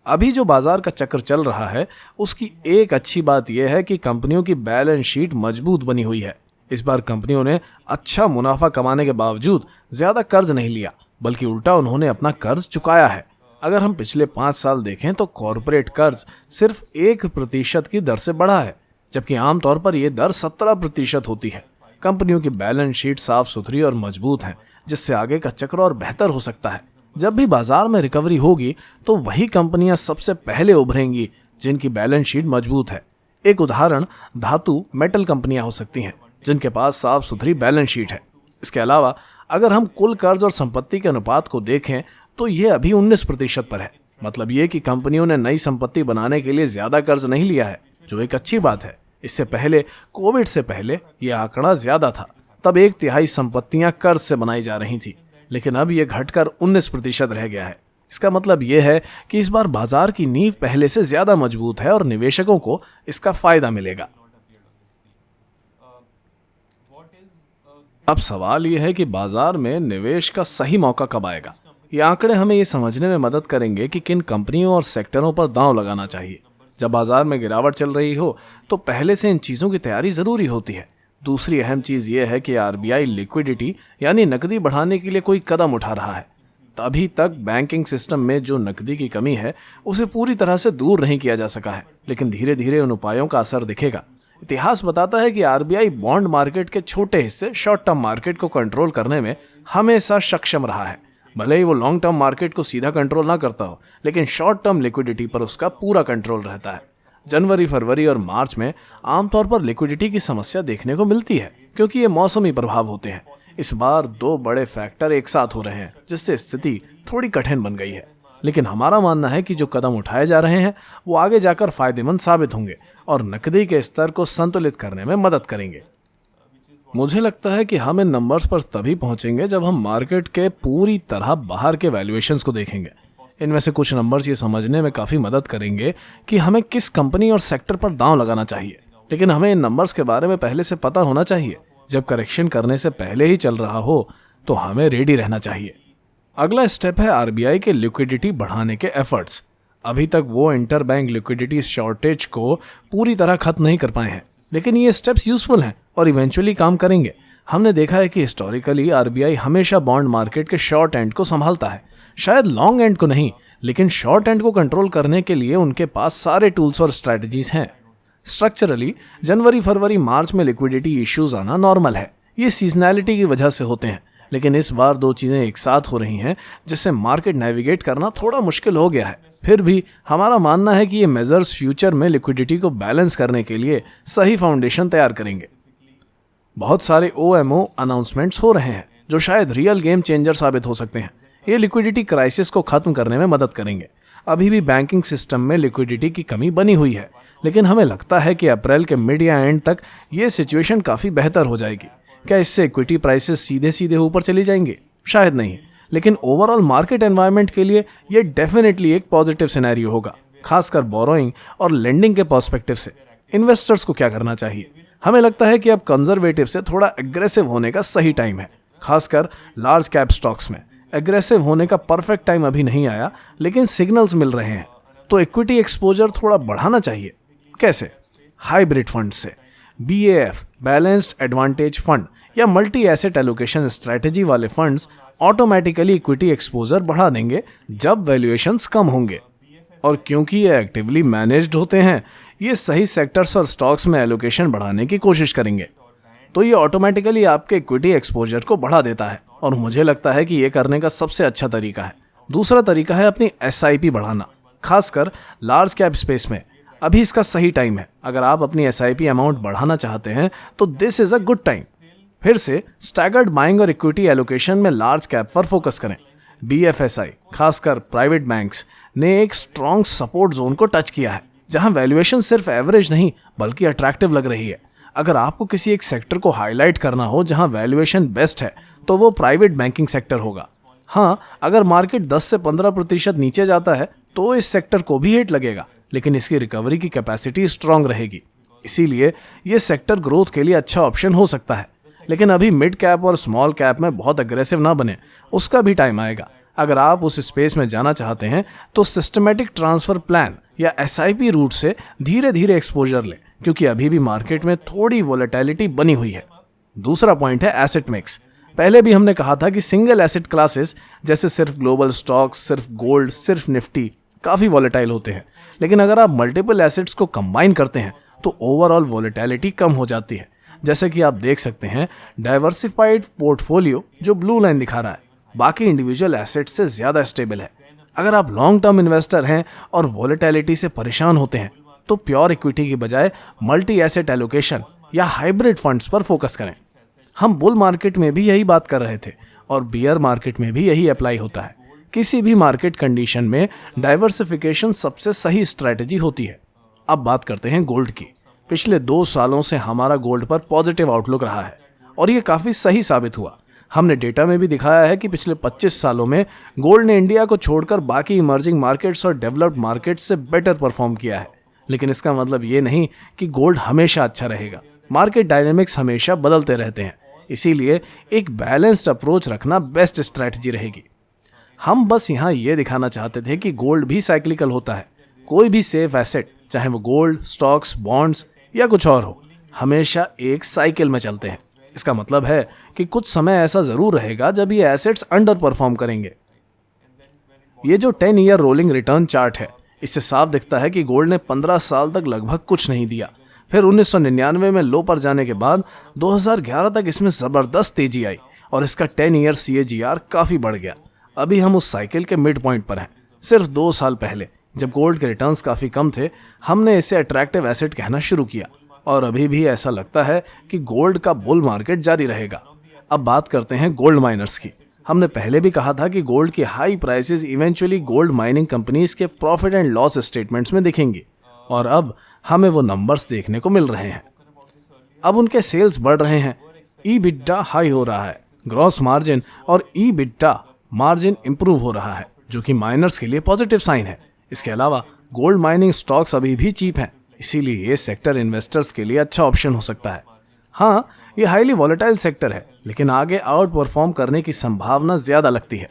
अभी जो बाजार का चक्र चल रहा है उसकी एक अच्छी बात यह है कि कंपनियों की बैलेंस शीट मजबूत बनी हुई है। इस बार कंपनियों ने अच्छा मुनाफा कमाने के बावजूद ज्यादा कर्ज नहीं लिया, बल्कि उल्टा उन्होंने अपना कर्ज चुकाया है। अगर हम पिछले 5 साल देखें तो कॉरपोरेट कर्ज सिर्फ 1% की दर से बढ़ा है, जबकि आमतौर पर यह दर 17% होती है। कंपनियों की बैलेंस शीट साफ सुथरी और मजबूत है, जिससे आगे का चक्र और बेहतर हो सकता है। जब भी बाजार में रिकवरी होगी तो वही कंपनियां सबसे पहले उभरेंगी जिनकी बैलेंस शीट मजबूत है। एक उदाहरण धातु मेटल कंपनियां हो सकती हैं जिनके पास साफ सुथरी बैलेंस शीट है। इसके अलावा अगर हम कुल कर्ज और संपत्ति के अनुपात को देखें तो यह अभी 19% पर है। मतलब ये कि कंपनियों ने नई संपत्ति बनाने के लिए ज्यादा कर्ज नहीं लिया है, जो एक अच्छी बात है। इससे पहले कोविड से पहले यह आंकड़ा ज्यादा था, तब 1/3 संपत्तियां कर्ज से बनाई जा रही थी, लेकिन अब यह घटकर 19% रह गया है। इसका मतलब यह है कि इस बार बाजार की नींव पहले से ज्यादा मजबूत है और निवेशकों को इसका फायदा मिलेगा। अब सवाल यह है कि बाजार में निवेश का सही मौका कब आएगा। ये आंकड़े हमें ये समझने में मदद करेंगे कि किन कंपनियों और सेक्टरों पर दांव लगाना चाहिए। जब बाजार में गिरावट चल रही हो तो पहले से इन चीजों की तैयारी जरूरी होती है। दूसरी अहम चीज यह है कि आरबीआई लिक्विडिटी यानी नकदी बढ़ाने के लिए कोई कदम उठा रहा है। अभी तक बैंकिंग सिस्टम में जो नकदी की कमी है उसे पूरी तरह से दूर नहीं किया जा सका है, लेकिन धीरे धीरे उन उपायों का असर दिखेगा। इतिहास बताता है कि आरबीआई बॉन्ड मार्केट के छोटे हिस्से शॉर्ट टर्म मार्केट को कंट्रोल करने में हमेशा सक्षम रहा है। भले ही वो लॉन्ग टर्म मार्केट को सीधा कंट्रोल ना करता हो, लेकिन शॉर्ट टर्म लिक्विडिटी पर उसका पूरा कंट्रोल रहता है। जनवरी, फरवरी और मार्च में आमतौर पर लिक्विडिटी की समस्या देखने को मिलती है, क्योंकि ये मौसमी प्रभाव होते हैं। इस बार 2 बड़े फैक्टर एक साथ हो रहे हैं, जिससे स्थिति थोड़ी कठिन बन गई है। लेकिन हमारा मानना है कि जो कदम उठाए जा रहे हैं वो आगे जाकर फायदेमंद साबित होंगे और नकदी के स्तर को संतुलित करने में मदद करेंगे। मुझे लगता है कि हम इन नंबर्स पर तभी पहुंचेंगे जब हम मार्केट के पूरी तरह बाहर के वैल्यूएशंस को देखेंगे। इनमें से कुछ नंबर्स ये समझने में काफ़ी मदद करेंगे कि हमें किस कंपनी और सेक्टर पर दांव लगाना चाहिए, लेकिन हमें इन नंबर्स के बारे में पहले से पता होना चाहिए। जब करेक्शन करने से पहले ही चल रहा हो तो हमें रेडी रहना चाहिए। अगला स्टेप है आरबीआई के लिक्विडिटी बढ़ाने के एफर्ट्स। अभी तक वो इंटरबैंक लिक्विडिटी शॉर्टेज को पूरी तरह खत्म नहीं कर पाए हैं, लेकिन ये स्टेप्स यूजफुल हैं और इवेंचुअली काम करेंगे। हमने देखा है कि हिस्टोरिकली आरबीआई हमेशा बॉन्ड मार्केट के शॉर्ट एंड को संभालता है, शायद लॉन्ग एंड को नहीं, लेकिन शॉर्ट एंड को कंट्रोल करने के लिए उनके पास सारे टूल्स और स्ट्रैटेजीज हैं। स्ट्रक्चरली जनवरी फरवरी मार्च में लिक्विडिटी इश्यूज आना नॉर्मल है, ये सीजनैलिटी की वजह से होते हैं। लेकिन इस बार दो चीज़ें एक साथ हो रही हैं जिससे मार्केट नेविगेट करना थोड़ा मुश्किल हो गया है। फिर भी हमारा मानना है कि ये मेजर्स फ्यूचर में लिक्विडिटी को बैलेंस करने के लिए सही फाउंडेशन तैयार करेंगे। बहुत सारे OMO अनाउंसमेंट्स हो रहे हैं जो शायद रियल गेम चेंजर साबित हो सकते हैं। ये लिक्विडिटी क्राइसिस को खत्म करने में मदद करेंगे। अभी भी बैंकिंग सिस्टम में लिक्विडिटी की कमी बनी हुई है, लेकिन हमें लगता है कि अप्रैल के मिड या एंड तक ये सिचुएशन काफ़ी बेहतर हो जाएगी। क्या इससे इक्विटी प्राइसेस सीधे सीधे ऊपर चली जाएंगे? शायद नहीं, लेकिन ओवरऑल मार्केट एनवायरनमेंट के लिए ये डेफिनेटली एक पॉजिटिव सिनेरियो होगा, खासकर बोरोइंग और लेंडिंग के पर्सपेक्टिव से। इन्वेस्टर्स को क्या करना चाहिए? हमें लगता है कि अब कंजर्वेटिव से थोड़ा एग्रेसिव होने का सही टाइम है, खासकर लार्ज कैप स्टॉक्स में। एग्रेसिव होने का परफेक्ट टाइम अभी नहीं आया, लेकिन सिग्नल्स मिल रहे हैं, तो इक्विटी एक्सपोजर थोड़ा बढ़ाना चाहिए। कैसे? हाइब्रिड फंड से। BAF बैलेंस्ड एडवांटेज फंड या मल्टी एसेट एलोकेशन स्ट्रैटेजी वाले फंड्स ऑटोमेटिकली इक्विटी एक्सपोजर बढ़ा देंगे जब वैल्यूएशंस कम होंगे। और क्योंकि ये एक्टिवली मैनेज्ड होते हैं, ये सही सेक्टर्स और स्टॉक्स में एलोकेशन बढ़ाने की कोशिश करेंगे, तो ये ऑटोमेटिकली आपके इक्विटी एक्सपोजर को बढ़ा देता है। और मुझे लगता है कि ये करने का सबसे अच्छा तरीका है। दूसरा तरीका है अपनी SIP बढ़ाना, खासकर लार्ज कैप स्पेस में। अभी इसका सही टाइम है। अगर आप अपनी SIP अमाउंट बढ़ाना चाहते हैं तो this is a good time. फिर से स्टैगर्ड बाइंग और इक्विटी एलोकेशन में लार्ज कैप पर फोकस करें। BFSI खासकर प्राइवेट बैंक्स ने एक स्ट्रॉन्ग सपोर्ट जोन को टच किया है, जहां वैल्यूएशन सिर्फ एवरेज नहीं बल्कि अट्रैक्टिव लग रही है। अगर आपको किसी एक सेक्टर को हाईलाइट करना हो जहां वैल्यूएशन बेस्ट है, तो वो प्राइवेट बैंकिंग सेक्टर होगा। हाँ, अगर मार्केट 10 से 15% नीचे जाता है तो इस सेक्टर को भी हिट लगेगा, लेकिन इसकी रिकवरी की कैपेसिटी स्ट्रांग रहेगी। इसीलिए ये सेक्टर ग्रोथ के लिए अच्छा ऑप्शन हो सकता है। लेकिन अभी मिड कैप और स्मॉल कैप में बहुत अग्रेसिव ना बने, उसका भी टाइम आएगा। अगर आप उस स्पेस में जाना चाहते हैं तो सिस्टमेटिक ट्रांसफर प्लान या SIP रूट से धीरे धीरे एक्सपोजर लें, क्योंकि अभी भी मार्केट में थोड़ी वोलेटिलिटी बनी हुई है। दूसरा पॉइंट है एसेट मिक्स। पहले भी हमने कहा था कि सिंगल एसेट क्लासेस जैसे सिर्फ ग्लोबल स्टॉक्स, सिर्फ गोल्ड, सिर्फ निफ्टी काफ़ी वॉलेटाइल होते हैं। लेकिन अगर आप मल्टीपल एसेट्स को कंबाइन करते हैं तो ओवरऑल वॉलेटिलिटी कम हो जाती है। जैसे कि आप देख सकते हैं डाइवर्सिफाइड पोर्टफोलियो जो ब्लू लाइन दिखा रहा है, बाकी इंडिविजुअल एसेट्स से ज़्यादा स्टेबल है। अगर आप लॉन्ग टर्म इन्वेस्टर हैं और वॉलेटिलिटी से परेशान होते हैं तो प्योर इक्विटी की बजाय मल्टी एसेट एलोकेशन या हाइब्रिड फंड्स पर फोकस करें। हम बुल मार्केट में भी यही बात कर रहे थे और बियर मार्केट में भी यही अप्लाई होता है। किसी भी मार्केट कंडीशन में डाइवर्सिफिकेशन सबसे सही स्ट्रैटेजी होती है। अब बात करते हैं गोल्ड की। पिछले 2 सालों से हमारा गोल्ड पर पॉजिटिव आउटलुक रहा है और ये काफ़ी सही साबित हुआ। हमने डेटा में भी दिखाया है कि पिछले 25 सालों में गोल्ड ने इंडिया को छोड़कर बाकी इमर्जिंग मार्केट्स और डेवलप्ड मार्केट्स से बेटर परफॉर्म किया है। लेकिन इसका मतलब ये नहीं कि गोल्ड हमेशा अच्छा रहेगा। मार्केट डायनेमिक्स हमेशा बदलते रहते हैं, इसीलिए एक बैलेंस्ड अप्रोच रखना बेस्ट स्ट्रैटेजी रहेगी। हम बस यहाँ ये दिखाना चाहते थे कि गोल्ड भी साइक्लिकल होता है। कोई भी सेफ एसेट, चाहे वो गोल्ड, स्टॉक्स, बॉन्ड्स या कुछ और हो, हमेशा एक साइकिल में चलते हैं। इसका मतलब है कि कुछ समय ऐसा ज़रूर रहेगा जब ये एसेट्स अंडर परफॉर्म करेंगे। ये जो 10 ईयर रोलिंग रिटर्न चार्ट है, इससे साफ दिखता है कि गोल्ड ने 15 साल तक लगभग कुछ नहीं दिया। फिर 1999 में लो पर जाने के बाद 2011 तक इसमें ज़बरदस्त तेजी आई और इसका 10 ईयर CAGR काफ़ी बढ़ गया। अभी हम उस साइकिल के मिड पॉइंट पर हैं। सिर्फ 2 साल पहले जब गोल्ड के रिटर्न्स काफ़ी कम थे, हमने इसे अट्रैक्टिव एसेट कहना शुरू किया और अभी भी ऐसा लगता है कि गोल्ड का बुल मार्केट जारी रहेगा। अब बात करते हैं गोल्ड माइनर्स की। हमने पहले भी कहा था कि गोल्ड की high prices eventually gold mining companies के प्रॉफिट एंड लॉस स्टेटमेंट्स में दिखेंगी और अब हमें वो नंबर्स देखने को मिल रहे हैं। अब उनके सेल्स बढ़ रहे हैं, EBITDA हाई हो रहा है, ग्रॉस मार्जिन और EBITDA मार्जिन इंप्रूव हो रहा है, जो कि माइनर्स के लिए पॉजिटिव साइन है। इसके अलावा गोल्ड माइनिंग स्टॉक्स अभी भी चीप हैं, इसीलिए ये सेक्टर इन्वेस्टर्स के लिए अच्छा ऑप्शन हो सकता है। हाँ, ये हाईली वॉलेटाइल सेक्टर है, लेकिन आगे आउट परफॉर्म करने की संभावना ज़्यादा लगती है।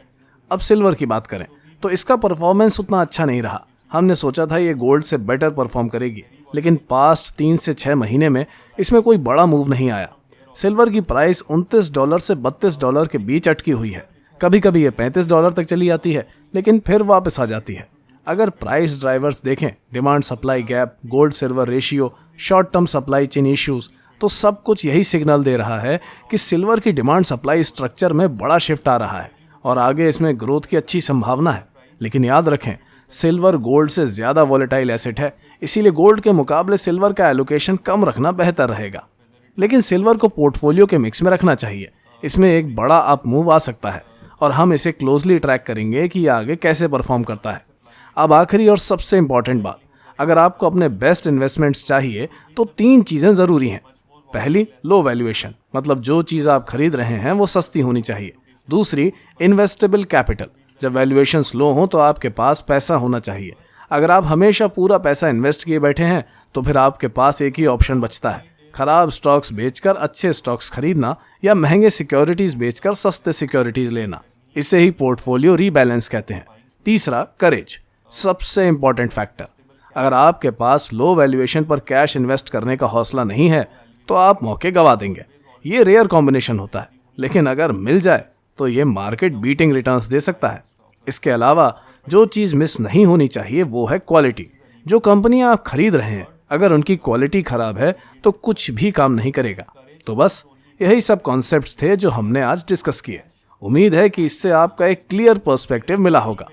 अब सिल्वर की बात करें तो इसका परफॉर्मेंस उतना अच्छा नहीं रहा। हमने सोचा था ये गोल्ड से बेटर परफॉर्म करेगी, लेकिन पास्ट 3 से 6 महीने में इसमें कोई बड़ा मूव नहीं आया। सिल्वर की प्राइस $29 से $32 के बीच अटकी हुई है। कभी कभी ये $35 तक चली जाती है, लेकिन फिर वापस आ जाती है। अगर प्राइस ड्राइवर्स देखें, demand supply gap, gold silver ratio, short term supply chain issues, तो सब कुछ यही सिग्नल दे रहा है कि सिल्वर की डिमांड सप्लाई स्ट्रक्चर में बड़ा शिफ्ट आ रहा है और आगे इसमें ग्रोथ की अच्छी संभावना है। लेकिन याद रखें, सिल्वर गोल्ड से ज़्यादा वॉलेटाइल एसेट है, इसीलिए गोल्ड के मुकाबले सिल्वर का एलोकेशन कम रखना बेहतर रहेगा। लेकिन सिल्वर को पोर्टफोलियो के मिक्स में रखना चाहिए। इसमें एक बड़ा अप मूव आ सकता है और हम इसे क्लोजली ट्रैक करेंगे कि यह आगे कैसे परफॉर्म करता है। अब आखिरी और सबसे इंपॉर्टेंट बात, अगर आपको अपने बेस्ट इन्वेस्टमेंट्स चाहिए तो 3 चीज़ें ज़रूरी हैं। पहली, लो वैल्यूएशन, मतलब जो चीज़ आप खरीद रहे हैं वो सस्ती होनी चाहिए। दूसरी, इन्वेस्टेबल कैपिटल, जब वैल्यूएशंस लो हों तो आपके पास पैसा होना चाहिए। अगर आप हमेशा पूरा पैसा इन्वेस्ट किए बैठे हैं तो फिर आपके पास एक ही ऑप्शन बचता है, खराब स्टॉक्स बेचकर अच्छे स्टॉक्स खरीदना या महंगे सिक्योरिटीज बेचकर सस्ते सिक्योरिटीज लेना। इसे ही पोर्टफोलियो रीबैलेंस कहते हैं। तीसरा, करेज, सबसे इंपॉर्टेंट फैक्टर। अगर आपके पास लो वैल्यूएशन पर कैश इन्वेस्ट करने का हौसला नहीं है तो आप मौके गवा देंगे। ये रेयर कॉम्बिनेशन होता है, लेकिन अगर मिल जाए तो ये मार्केट बीटिंग रिटर्न्स दे सकता है। इसके अलावा जो चीज़ मिस नहीं होनी चाहिए वो है क्वालिटी। जो कंपनियां आप खरीद रहे हैं, अगर उनकी क्वालिटी खराब है तो कुछ भी काम नहीं करेगा। तो बस यही सब कॉन्सेप्ट्स थे जो हमने आज डिस्कस किए। उम्मीद है कि इससे आपका एक क्लियर पर्सपेक्टिव मिला होगा।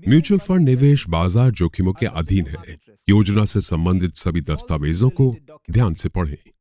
म्यूचुअल फंड निवेश बाजार जोखिमों के अधीन है। योजना से संबंधित सभी दस्तावेजों को ध्यान से पढ़ें।